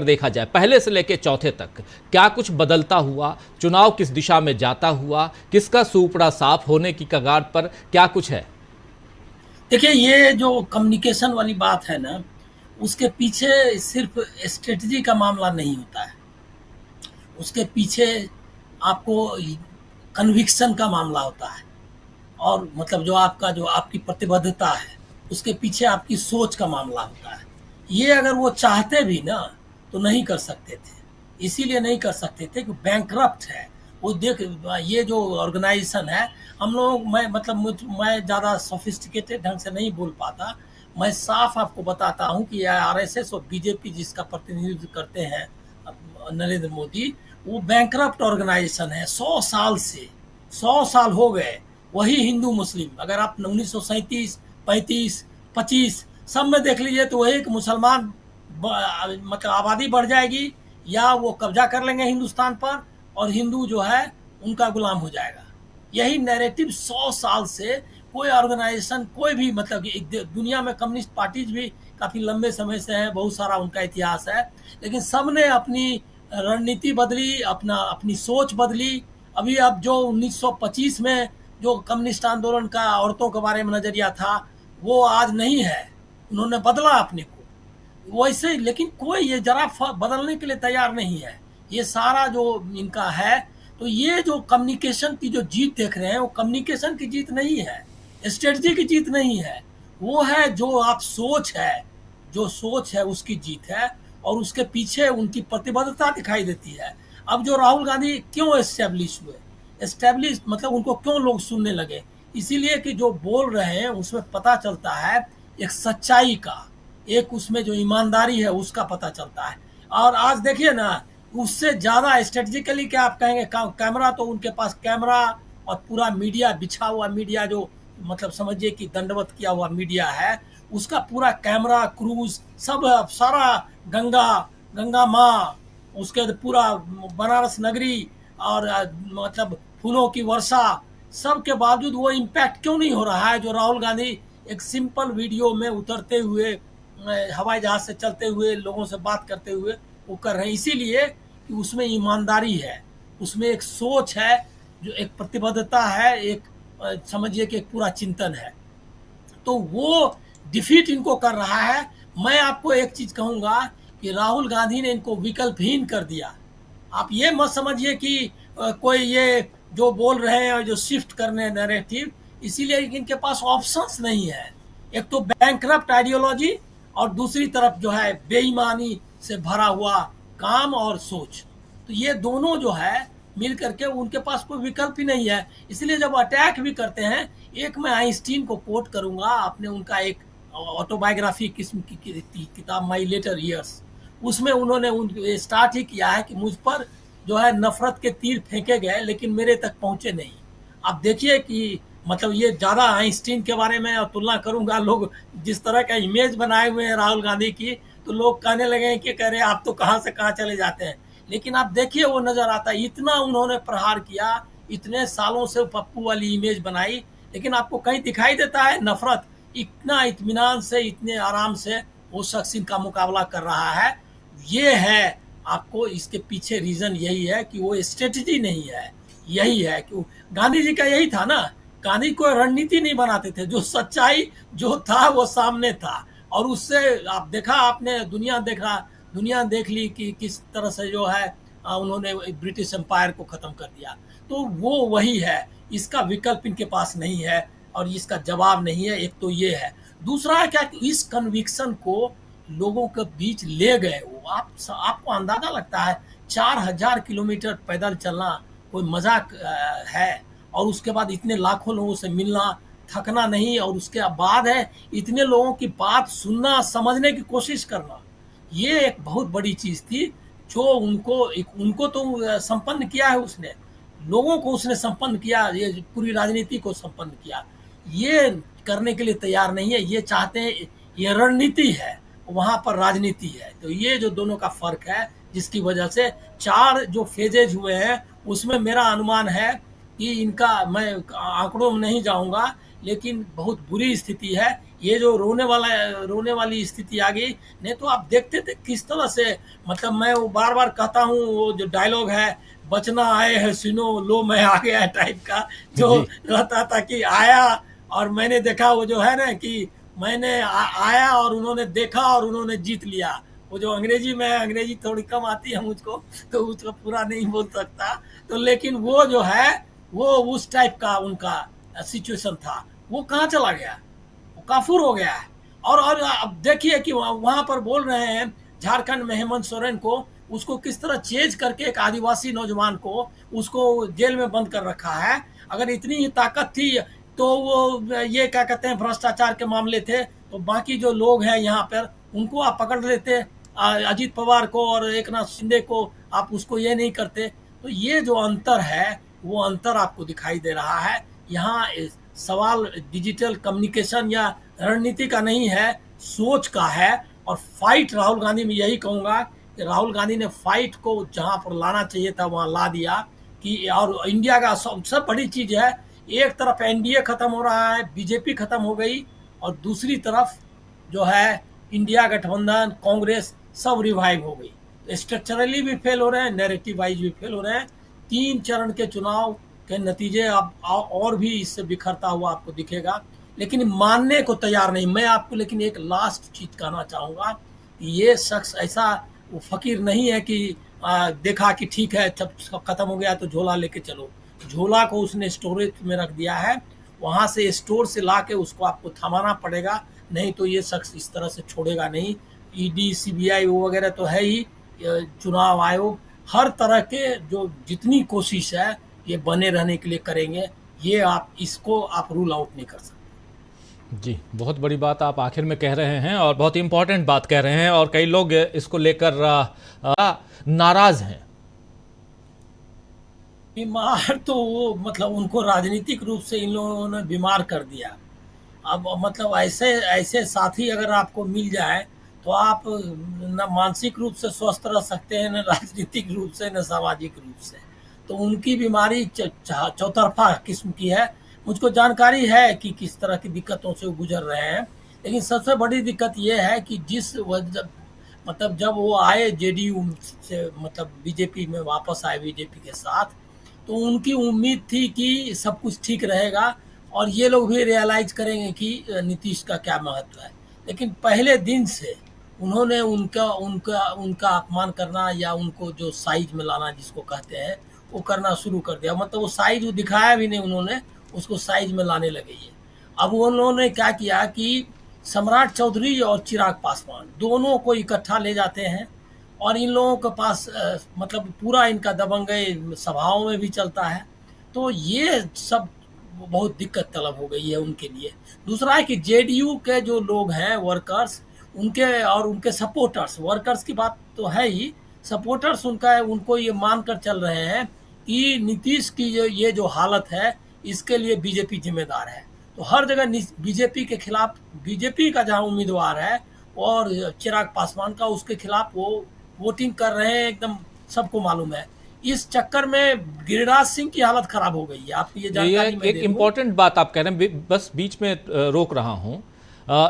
देखा जाए पहले से लेकर चौथे तक क्या कुछ बदलता हुआ, चुनाव किस दिशा में जाता हुआ, किसका सूपड़ा साफ होने की कगार पर, क्या कुछ है? देखिए, ये जो कम्युनिकेशन वाली बात है ना, उसके पीछे सिर्फ स्ट्रेटजी का मामला नहीं होता है। उसके पीछे आपको कन्विक्शन का मामला होता है। और मतलब जो आपकी प्रतिबद्धता है, उसके पीछे आपकी सोच का मामला होता है। ये अगर वो चाहते भी ना, तो नहीं कर सकते थे। इसीलिए नहीं कर सकते थे कि बैंकरप्ट है। वो देख, ये जो ऑर्गेनाइजेशन है, हम लोग मैं ज़्यादा सोफिस्टिकेटेड ढंग से नहीं बोल पाता। मैं साफ आपको बताता हूँ कि आरएसएस और बीजेपी जिसका प्रतिनिधित्व करते हैं नरेंद्र मोदी, वो बैंकरप्ट ऑर्गेनाइजेशन है 100 साल से। 100 साल हो गए। वही हिंदू मुस्लिम, अगर आप 1937, 35, 25 सब में देख लीजिए, तो वही एक मुसलमान मतलब आबादी बढ़ जाएगी, या वो कब्जा कर लेंगे हिंदुस्तान पर, और हिंदू जो है उनका गुलाम हो जाएगा। यही नैरेटिव 100 साल से कोई ऑर्गेनाइजेशन, कोई भी मतलब दुनिया में कम्युनिस्ट पार्टीज भी काफ़ी लंबे समय से हैं, बहुत सारा उनका इतिहास है, लेकिन सब ने अपनी रणनीति बदली, अपनी सोच बदली। अभी अब जो 1925 में जो कम्युनिस्ट आंदोलन का औरतों के बारे में नज़रिया था, वो आज नहीं है। उन्होंने बदला अपने को वैसे, लेकिन कोई ये जरा बदलने के लिए तैयार नहीं है। ये सारा जो इनका है, तो ये जो कम्युनिकेशन की जो जीत देख रहे हैं, वो कम्युनिकेशन की जीत नहीं है, स्ट्रेटजी की जीत नहीं है। वो है जो आप सोच है, जो सोच है उसकी जीत है, और उसके पीछे उनकी प्रतिबद्धता दिखाई देती है। अब जो राहुल गांधी क्यों एस्टेब्लिश हुए, एस्टेब्लिश मतलब उनको क्यों लोग सुनने लगे, इसीलिए कि जो बोल रहे हैं उसमें पता चलता है एक सच्चाई का, एक उसमें जो ईमानदारी है उसका पता चलता है। और आज देखिए ना, उससे ज़्यादा स्ट्रेटजिकली क्या आप कहेंगे, कैमरा तो उनके पास कैमरा, और पूरा मीडिया, बिछा हुआ मीडिया, जो मतलब समझिए कि दंडवत किया हुआ मीडिया है, उसका पूरा कैमरा क्रूज सब, सारा गंगा, गंगा माँ, उसके बाद पूरा बनारस नगरी, और मतलब फूलों की वर्षा, सब के बावजूद वो इम्पैक्ट क्यों नहीं हो रहा है जो राहुल गांधी एक सिंपल वीडियो में उतरते हुए, हवाई जहाज से चलते हुए, लोगों से बात करते हुए वो कर रहे हैं? इसीलिए कि उसमें ईमानदारी है, उसमें एक सोच है, जो एक प्रतिबद्धता है, एक समझिए कि एक पूरा चिंतन है। तो वो डिफीट इनको कर रहा है। मैं आपको एक चीज कहूंगा कि राहुल गांधी ने इनको विकल्पहीन कर दिया। आप ये मत समझिए कि कोई ये जो बोल रहे हैं जो शिफ्ट करने नैरेटिव, इसीलिए इनके पास ऑप्शंस नहीं है। एक तो बैंकरप्ट आइडियोलॉजी, और दूसरी तरफ जो है बेईमानी से भरा हुआ काम और सोच। तो ये दोनों जो है मिल करके, उनके पास कोई विकल्प ही नहीं है। इसलिए जब अटैक भी करते हैं, एक मैं आइंस्टीन को कोट करूंगा, आपने उनका एक ऑटोबायोग्राफी किस्म की किताब माई लेटर ईयर्स, उसमें उन्होंने स्टार्ट ही किया है कि मुझ पर जो है नफरत के तीर फेंके गए, लेकिन मेरे तक पहुंचे नहीं। आप देखिए कि मतलब ये ज़्यादा आइंस्टीन के बारे में और तुलना करूंगा, लोग जिस तरह का इमेज बनाए हुए हैं राहुल गांधी की, तो लोग कहने लगे कि कह रहे आप तो कहाँ से कहाँ चले जाते हैं। लेकिन आप देखिए, वो नज़र आता है, इतना उन्होंने प्रहार किया, इतने सालों से पप्पू वाली इमेज बनाई, लेकिन आपको कहीं दिखाई देता है नफरत? इतना इत्मीनान से, इतने आराम से वो शख्स इनका मुकाबला कर रहा है। ये है, आपको इसके पीछे रीजन यही है कि वो स्ट्रेटजी नहीं है। यही है कि गांधी जी का यही था ना, गांधी कोई रणनीति नहीं बनाते थे, जो सच्चाई जो था वो सामने था। और उससे आप देखा, आपने दुनिया देख ली कि किस तरह से जो है उन्होंने ब्रिटिश एम्पायर को खत्म कर दिया। तो वो वही है, इसका विकल्प इनके पास नहीं है, और इसका जवाब नहीं है। एक तो ये है, दूसरा है क्या कि इस कन्विक्शन को लोगों के बीच ले गए वो। आपको अंदाजा लगता है 4000 किलोमीटर पैदल चलना कोई मजाक है? और उसके बाद इतने लाखों लोगों से मिलना, थकना नहीं, और उसके बाद है इतने लोगों की बात सुनना, समझने की कोशिश करना। ये एक बहुत बड़ी चीज थी, जो उनको तो संपन्न किया है उसने, लोगों को उसने संपन्न किया, ये पूरी राजनीति को संपन्न किया। ये करने के लिए तैयार नहीं है। ये चाहते हैं, ये रणनीति है, वहां पर राजनीति है। तो ये जो दोनों का फर्क है, जिसकी वजह से 4 जो फेजेज हुए हैं, उसमें मेरा अनुमान है कि इनका, मैं आंकड़ों में नहीं जाऊंगा, लेकिन बहुत बुरी स्थिति है। ये जो रोने वाली स्थिति आ गई। नहीं तो आप देखते थे किस तरह से, मतलब मैं वो बार बार कहता हूँ, वो जो डायलॉग है, बचना आए है सुनो लो मैं आ गया है टाइप का, जो जी। रहता था कि आया और मैंने देखा, वो जो है ना कि मैंने आया और उन्होंने देखा और उन्होंने जीत लिया। वो जो अंग्रेजी में, अंग्रेजी थोड़ी कम आती है मुझको, तो उसको पूरा नहीं बोल सकता, तो लेकिन वो जो है वो उस टाइप का उनका सिचुएशन था। वो कहाँ चला गया, वो काफूर हो गया है। और अब देखिए कि वहां पर बोल रहे हैं झारखंड में हेमंत सोरेन को, उसको किस तरह चेंज करके एक आदिवासी नौजवान को उसको जेल में बंद कर रखा है। अगर इतनी ही ताकत थी तो वो ये क्या कहते हैं भ्रष्टाचार के मामले थे, तो बाकी जो लोग हैं यहाँ पर उनको आप पकड़ लेते, अजीत पवार को और एकनाथ शिंदे को, आप उसको ये नहीं करते। तो ये जो अंतर है वो अंतर आपको दिखाई दे रहा है। यहाँ सवाल डिजिटल कम्युनिकेशन या रणनीति का नहीं है, सोच का है। और फाइट राहुल गांधी में यही कहूँगा कि राहुल गांधी ने फाइट को जहाँ पर लाना चाहिए था वहाँ ला दिया। कि और इंडिया का सबसे बड़ी चीज़ है, एक तरफ एनडीए खत्म हो रहा है, बीजेपी खत्म हो गई, और दूसरी तरफ जो है इंडिया गठबंधन, कांग्रेस सब रिवाइव हो गई। स्ट्रक्चरली भी फेल हो रहे हैं, नैरेटिव वाइज भी फेल हो रहे हैं। 3 चरण के चुनाव के नतीजे अब और भी इससे बिखरता हुआ आपको दिखेगा, लेकिन मानने को तैयार नहीं। मैं आपको लेकिन एक लास्ट चीज कहना चाहूँगा कि ये शख्स ऐसा वो फकीर नहीं है कि देखा कि ठीक है सब खत्म हो गया तो झोला लेके चलो। झोला को उसने स्टोरेज में रख दिया है, वहाँ से स्टोर से ला के उसको आपको थमाना पड़ेगा, नहीं तो ये शख्स इस तरह से छोड़ेगा नहीं। ईडी, सीबीआई वो वगैरह तो है ही, चुनाव आयोग हर तरह के जो जितनी कोशिश है ये बने रहने के लिए करेंगे। ये आप इसको आप रूल आउट नहीं कर सकते। जी, बहुत बड़ी बात आप आखिर में कह रहे हैं और बहुत इंपॉर्टेंट बात कह रहे हैं, और कई लोग इसको लेकर नाराज हैं। बीमार तो वो, मतलब उनको राजनीतिक रूप से इन लोगों ने बीमार कर दिया। अब मतलब ऐसे ऐसे साथी अगर आपको मिल जाए तो आप न मानसिक रूप से स्वस्थ रह सकते हैं, न राजनीतिक रूप से, न सामाजिक रूप से। तो उनकी बीमारी चौतरफा किस्म की है। मुझको जानकारी है कि किस तरह की दिक्कतों से वो गुजर रहे हैं, लेकिन सबसे बड़ी दिक्कत ये है कि मतलब जब वो आए जेडीयू से, मतलब बीजेपी में वापस आए बीजेपी के साथ, तो उनकी उम्मीद थी कि सब कुछ ठीक रहेगा और ये लोग भी रियलाइज करेंगे कि नीतीश का क्या महत्व है। लेकिन पहले दिन से उन्होंने उनका उनका उनका अपमान करना या उनको जो साइज में लाना जिसको कहते हैं वो करना शुरू कर दिया। मतलब वो साइज वो दिखाया भी नहीं उन्होंने, उसको साइज में लाने लगे ये। अब उन्होंने क्या किया कि सम्राट चौधरी और चिराग पासवान दोनों को इकट्ठा ले जाते हैं, और इन लोगों के पास मतलब पूरा इनका दबंगई सभाओं में भी चलता है। तो ये सब बहुत दिक्कत तलब हो गई है उनके लिए। दूसरा है कि जेडीयू के जो लोग हैं वर्कर्स, उनके और उनके सपोर्टर्स, वर्कर्स की बात तो है ही, सपोर्टर्स उनका उनको ये मानकर चल रहे हैं कि नीतीश की ये जो हालत है इसके लिए बीजेपी जिम्मेदार है। तो हर जगह बीजेपी के खिलाफ, बीजेपी का जहाँ उम्मीदवार है और चिराग पासवान का, उसके खिलाफ वो वोटिंग कर रहे हैं, एकदम सबको मालूम है। इस चक्कर में गिरिराज सिंह की हालत खराब हो गई है। आपको ये जानकारी मैं एक इम्पॉर्टेंट बात आप कह रहे हैं, बस बीच में रोक रहा हूं।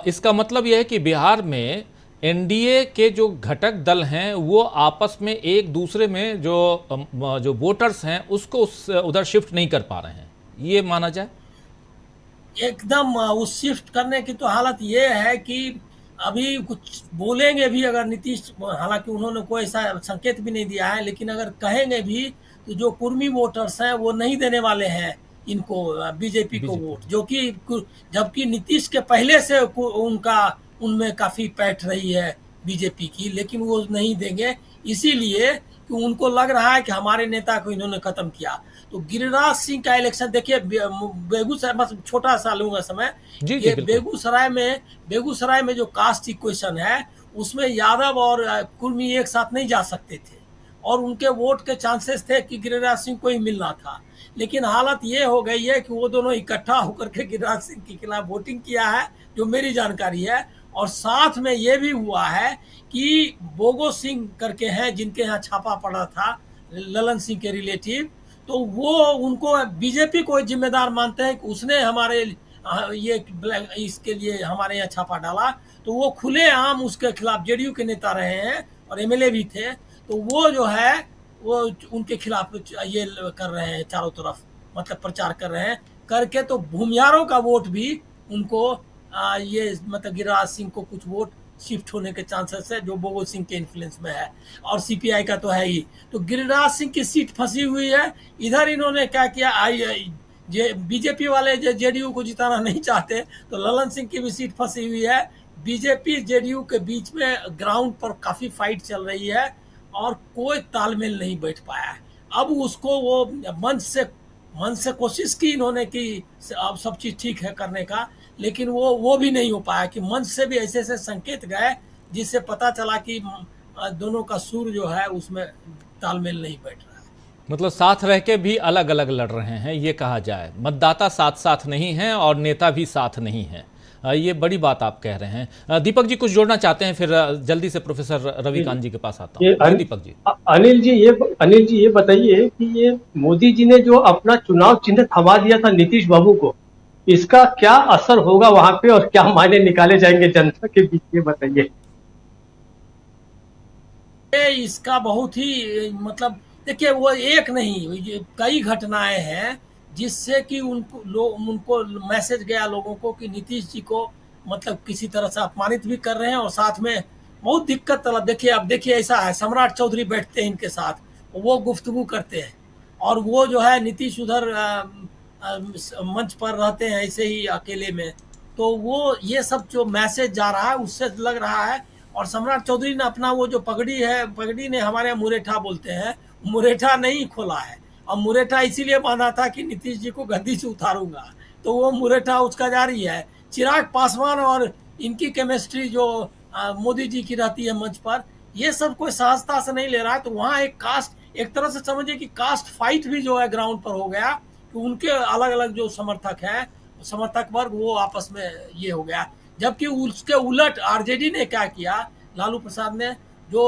इसका मतलब यह है कि बिहार में एनडीए के जो घटक दल हैं वो आपस में एक दूसरे में जो वोटर्स हैं उसको उधर शिफ्ट नहीं कर पा रहे हैं, ये माना जाए? एकदम उस शिफ्ट करने की तो हालत ये है कि अभी कुछ बोलेंगे भी अगर नीतीश, हालांकि उन्होंने कोई ऐसा संकेत भी नहीं दिया है, लेकिन अगर कहेंगे भी तो जो कुर्मी वोटर्स हैं वो नहीं देने वाले हैं इनको, बीजेपी को वोट, जो कि जबकि नीतीश के पहले से उनका उनमें काफी पैठ रही है बीजेपी की, लेकिन वो नहीं देंगे इसीलिए कि उनको लग रहा है कि हमारे नेता को इन्होंने खत्म किया। तो गिरिराज सिंह का इलेक्शन देखिए, बेगूसराय, बस छोटा सा लूंगा समय, जी जी ये बिल्कुल। बेगूसराय में जो कास्ट इक्वेशन है उसमें यादव और कुर्मी एक साथ नहीं जा सकते थे, और उनके वोट के चांसेस थे कि गिरिराज सिंह को ही मिलना था। लेकिन हालत ये हो गई है कि वो दोनों इकट्ठा होकर के गिरिराज सिंह के खिलाफ वोटिंग किया है, जो मेरी जानकारी है। और साथ में ये भी हुआ है कि बोगो सिंह करके हैं जिनके यहाँ छापा पड़ा था, ललन सिंह के रिलेटिव, तो वो उनको बीजेपी को जिम्मेदार मानते हैं कि उसने हमारे इसके लिए हमारे यहाँ छापा डाला, तो वो खुलेआम उसके खिलाफ जेडीयू के नेता रहे हैं और एमएलए भी थे, तो वो जो है वो उनके खिलाफ ये कर रहे हैं चारों तरफ, मतलब प्रचार कर रहे हैं करके, तो भूमियारों का वोट भी उनको ये मतलब गिरिराज सिंह को कुछ वोट शिफ्ट होने के चांसेस है, जो बोगो सिंह के इन्फ्लुएंस में है, और सीपीआई का तो है ही। तो गिरिराज सिंह की सीट फंसी हुई है। इधर इन्होंने क्या किया, बीजेपी वाले जेडीयू को जिताना नहीं चाहते, तो ललन सिंह की भी सीट फंसी हुई है। बीजेपी जेडीयू के बीच में ग्राउंड पर काफी फाइट चल रही है और कोई तालमेल नहीं बैठ पाया है। अब उसको वो मंच से कोशिश की इन्होंने कि अब सब चीज ठीक है करने का, लेकिन वो भी नहीं हो पाया कि मंच से भी ऐसे ऐसे संकेत गए जिससे पता चला कि दोनों का सुर जो है उसमें तालमेल नहीं बैठ रहा है। मतलब साथ रह के भी अलग अलग लड़ रहे हैं, ये कहा जाए। मतदाता साथ साथ नहीं हैं और नेता भी साथ नहीं हैं। ये बड़ी बात आप कह रहे हैं। दीपक जी कुछ जोड़ना चाहते हैं, फिर जल्दी से प्रोफेसर रविकांत जी के पास आता हूँ। दीपक जी। अनिल जी ये बताइए कि ये मोदी जी ने जो अपना चुनाव चिन्ह थमा दिया था नीतीश बाबू को, इसका क्या असर होगा वहां पे और क्या मायने निकाले जाएंगे जनता के बीच, ये बताइए। इसका बहुत ही मतलब देखिए, वो एक नहीं कई घटनाएं हैं जिससे कि उनको मैसेज गया लोगों को कि नीतीश जी को मतलब किसी तरह से अपमानित भी कर रहे हैं, और साथ में बहुत दिक्कत तलब। देखिए अब देखिए ऐसा है, सम्राट चौधरी बैठते हैं इनके साथ, वो गुफ्तगू करते हैं, और वो जो है नीतीश उधर मंच पर रहते हैं ऐसे ही अकेले में, तो वो ये सब जो मैसेज जा रहा है उससे लग रहा है। और सम्राट चौधरी ने अपना वो जो पगड़ी है, पगड़ी ने हमारे यहाँ मुरेठा बोलते हैं, मुरेठा नहीं खोला है, और मुरेठा इसीलिए बांधा था कि नीतीश जी को गद्दी से उतारूंगा, तो वो मुरेठा उसका जारी है। चिराग पासवान और इनकी केमिस्ट्री जो मोदी जी की रहती है मंच पर, ये सब कोई सहजता से नहीं ले रहा है। तो वहाँ एक कास्ट, एक तरह से समझिए कि कास्ट फाइट भी जो है ग्राउंड पर हो गया, कि उनके अलग अलग जो समर्थक वर्ग वो आपस में ये हो गया। जबकि उसके उलट आरजेडी ने क्या किया, लालू प्रसाद ने जो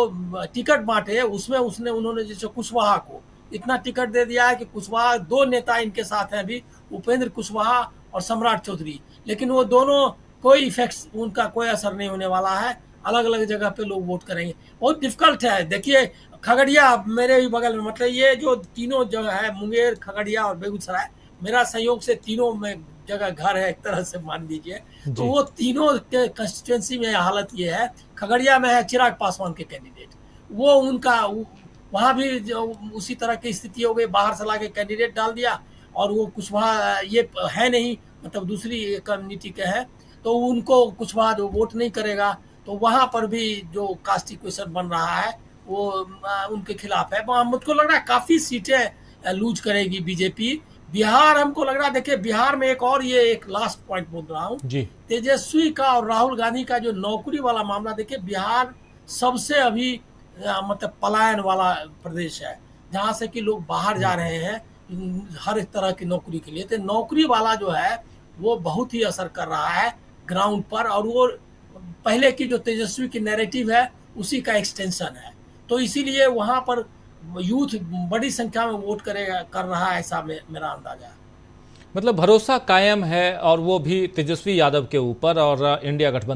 टिकट बांटे उसमें उन्होंने जैसे कुशवाहा को इतना टिकट दे दिया है कि कुशवाहा, दो नेता इनके साथ हैं अभी, उपेंद्र कुशवाहा और सम्राट चौधरी, लेकिन वो दोनों कोई इफेक्ट, उनका कोई असर नहीं होने वाला है। अलग अलग जगह पे लोग वोट करेंगे, बहुत डिफिकल्ट है। देखिए खगड़िया मेरे भी बगल में, मतलब ये जो तीनों जगह है, मुंगेर, खगड़िया और बेगूसराय, मेरा संयोग से तीनों में जगह घर है एक तरह से मान लीजिए। तो वो तीनों के कंस्टिट्यूंसी में हालत ये है। खगड़िया में है चिराग पासवान के कैंडिडेट, वो उनका वहाँ भी उसी तरह की स्थिति हो गई, बाहर से ला के कैंडिडेट डाल दिया, और वो कुशवाहा ये है नहीं, मतलब दूसरी कम्युनिटी के हैं, तो उनको कुशवाहा जो वोट नहीं करेगा, तो वहाँ पर भी जो कास्ट इक्वेशन बन रहा है वो उनके खिलाफ है। मुझको लग रहा है काफ़ी सीटें लूज करेगी बीजेपी। बिहार हमको लग रहा है, देखिए बिहार में एक और, ये एक लास्ट पॉइंट बोल रहा हूँ, तेजस्वी का और राहुल गांधी का जो नौकरी वाला मामला, देखिए बिहार सबसे अभी मतलब पलायन वाला प्रदेश है, जहाँ से कि लोग बाहर जा रहे हैं हर एक तरह की नौकरी के लिए। तो नौकरी वाला जो है वो बहुत ही असर कर रहा है ग्राउंड पर, और वो पहले की जो तेजस्वी की नैरेटिव है उसी का एक्सटेंशन है। तो इसीलिए वहाँ पर यूथ बड़ी संख्या में वोट कर रहा है, ऐसा मेरा अंदाजा है। मतलब भरोसा कायम है, और वो भी तेजस्वी यादव के ऊपर और इंडिया गठबंधन